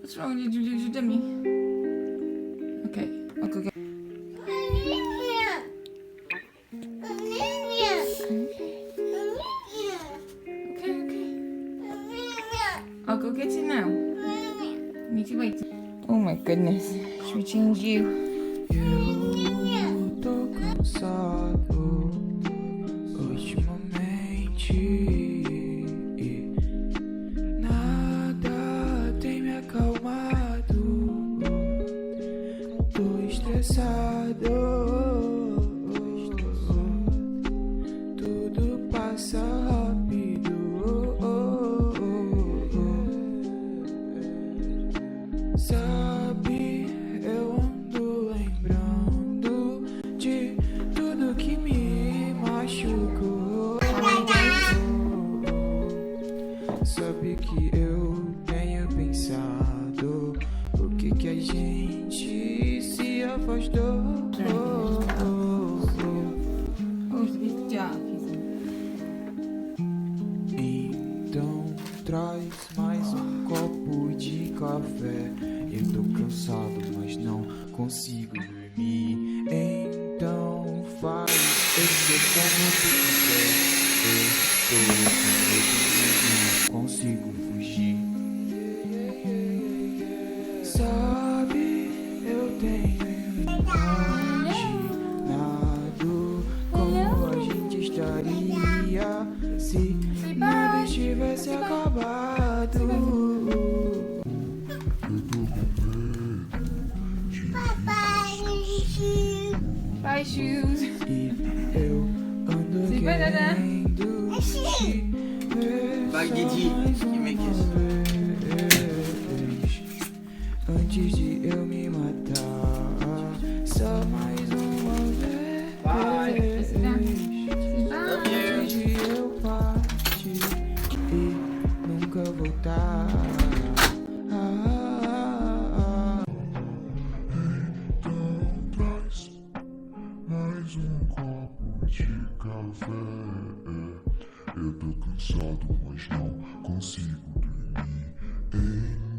What's wrong? Did you lose your dummy? Okay, I'll go get. I'll go get it now. You need to wait. Oh my goodness. Should we change you? Eu tô cansado ultimamente. Nada tem me acalmado. Tô estressado. Tudo passa rápido. Sabe, eu ando lembrando de tudo que me machucou. Sabe que eu tenho pensado o que a gente se afastou. Então traz mais copo de café. Eu tô cansado, mas não consigo dormir. Então faz eu ser como tu quiser. Eu tô com medo, mas não consigo fugir. Sabe, eu tenho imaginado como a gente estaria se nada tivesse acabado. Bye, shoes. E eu ando querendo te ver Vai, só Didier, mais you make uma it. vez. Antes de eu me matar, só mais uma vez. Bye. Antes de eu partir e nunca voltar. Mais copo de café. Eu tô cansado, mas não consigo dormir.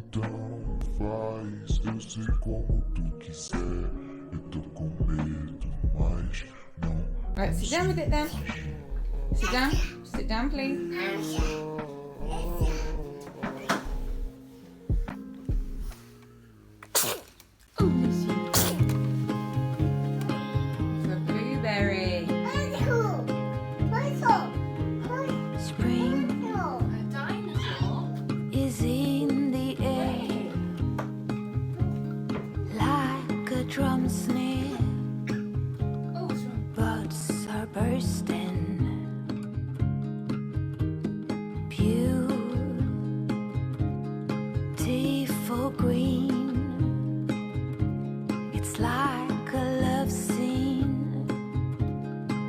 Então faz eu ser como tu quiser. Eu tô com medo, mas não. Right, sit down with it then. Sit down. Sit down, please. Oh, bless you. It's a blueberry. Spring is in the air like a drum snare. Oh, what's wrong? Buds are bursting. Beautiful green. It's like a love scene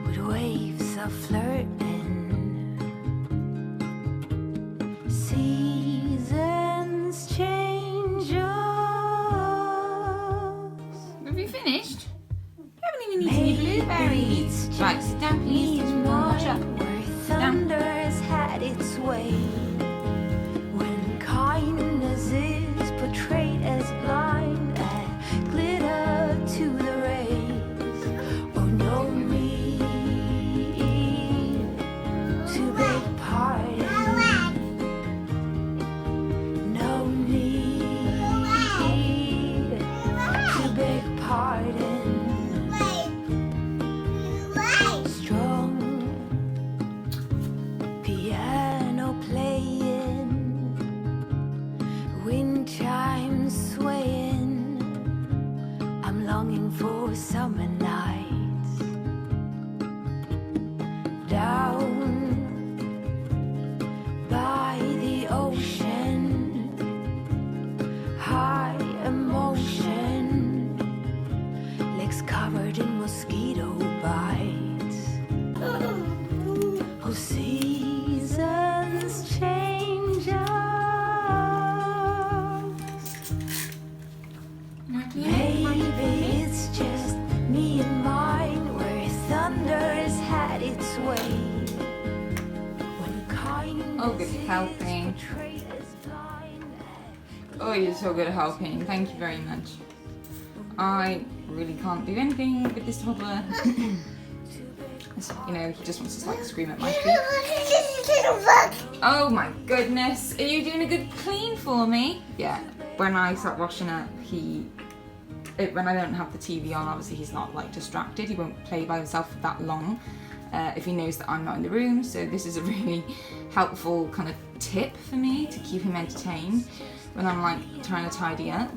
with waves of flirting. Seasons change us. Have you finished? You haven't even eaten Maybe your blueberries. it's Right, just sit down, me please. and Watch up. mine where thunder has had its way. When kindness is portrayed as blind and glitter to the rays. Oh, no need to beg pardon. No need to beg pardon. Strong piano playing, wind chimes swaying. I'm longing for summer nights down by the ocean. High emotion, legs covered in mosquito bites. Oh, seasons change us. Maybe it's just me and mine where thunder has had its way. When kindness Oh, good helping. is portrayed as blind and Oh, you're so good at helping. Thank you very much. I really can't do anything with this toddler. You know, he just wants to like scream at my feet. Oh my goodness. Are you doing a good clean for me? Yeah. When I start washing up, when I don't have the TV on, obviously he's not like distracted. He won't play by himself for that long if he knows that I'm not in the room. So this is a really helpful kind of tip for me to keep him entertained when I'm like trying to tidy up.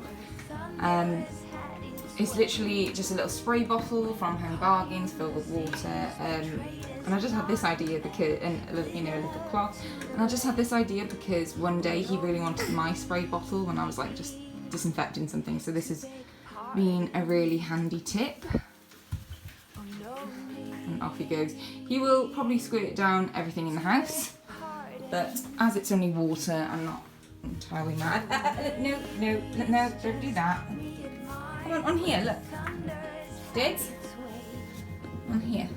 It's literally just a little spray bottle from Home Bargains filled with water, and I just had this idea because, and you know, a little cloth, and I just had this idea because one day he really wanted my spray bottle when I was like just disinfecting something, so this has been a really handy tip. And off he goes. He will probably squirt down everything in the house, but as it's only water, I'm not entirely mad. No, don't do that. On here, look. Dids? On here.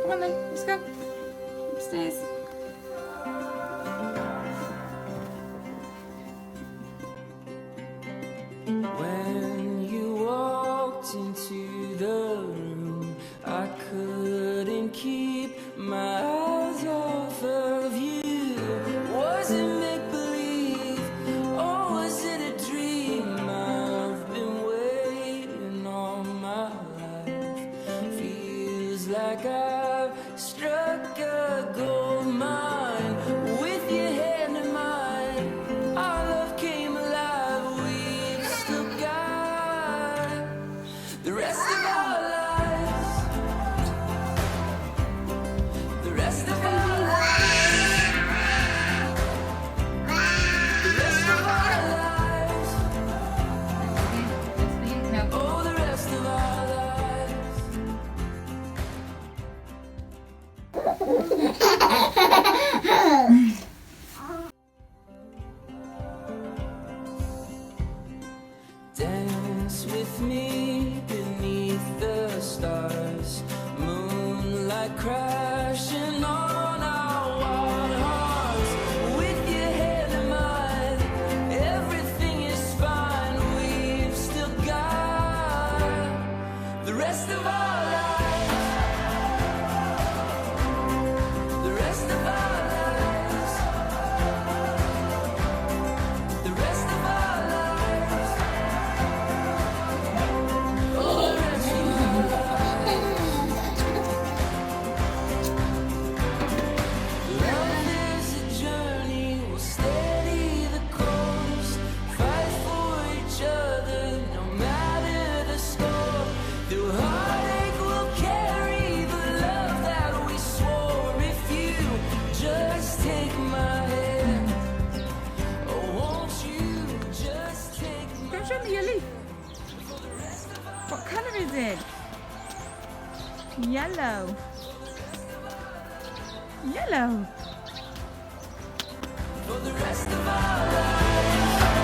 Come on then, let's go. Upstairs. When you walked into the room, I couldn't keep my eyes off of you. Was it make-believe, or was it a dream? I've been waiting all my life. Feels like I've struck a gold mine. With your hand in mine, our love came alive. We've still got the rest of our lives. The rest of our lives. The rest of our lives. Oh, the rest of our lives. Dance with me beneath the stars, moonlight crashing on our wild hearts. With your hand in mine, everything is fine. We've still got the rest of our lives. The rest of our lives. The rest of our lives. Oh, the rest of our lives. Love is a journey, we'll steady the course, fight for each other, no matter the score. Through heartache we'll carry the love that we swore. If you just take my hand, oh, won't you just take my Come show me your leaf. What colour is it? Yellow. Yellow. for the rest of our lives.